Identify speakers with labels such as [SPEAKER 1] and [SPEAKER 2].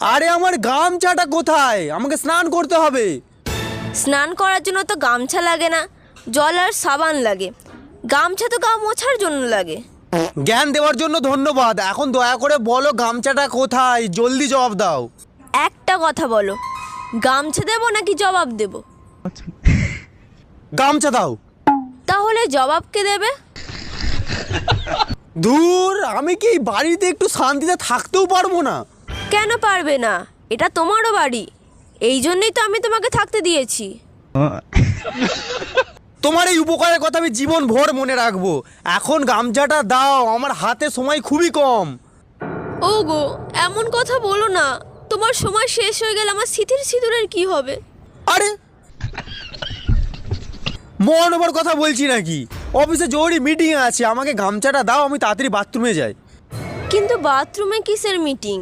[SPEAKER 1] আরে আমার গামছাটা কোথায়? আমাকে স্নান করতে হবে।
[SPEAKER 2] স্নান করার জন্য তো গামছা লাগে না, জল আর সাবান লাগে। গামছা তো গা মোছার জন্য লাগে।
[SPEAKER 1] জ্ঞান দেওয়ার জন্য ধন্যবাদ। এখন দয়া করে বলো গামছাটা কোথায়, জলদি জবাব দাও।
[SPEAKER 2] একটা কথা বলো, গামছা দেবো নাকি জবাব দেবো?
[SPEAKER 1] গামছা দাও।
[SPEAKER 2] তাহলে জবাব কে দেবে?
[SPEAKER 1] দূর, আমি কি এই বাড়িতে একটু শান্তিতে থাকতেও পারবো না?
[SPEAKER 2] কেন পারবে না? এটা তোমারও বাড়ি, এই জন্যই তো আমি তোমাকে থাকতে দিয়েছি।
[SPEAKER 1] তোমার এই উপকারের কথা আমি জীবন ভর মনে রাখবো। এখন গামছাটা দাও, আমার হাতে সময় খুবই কম।
[SPEAKER 2] ওগো, এমন কথা বলো না। তোমার সময় শেষ হয়ে গেলে আমার স্মৃতির সিঁদুরের কি হবে?
[SPEAKER 1] আরে মন ওভার কথা বলছি নাকি? অফিসে জরুরি মিটিং আছে, আমাকে গামছাটা দাও, আমি তাড়াতাড়ি বাথরুমে যাই।
[SPEAKER 2] কিন্তু বাথরুমে কিসের মিটিং?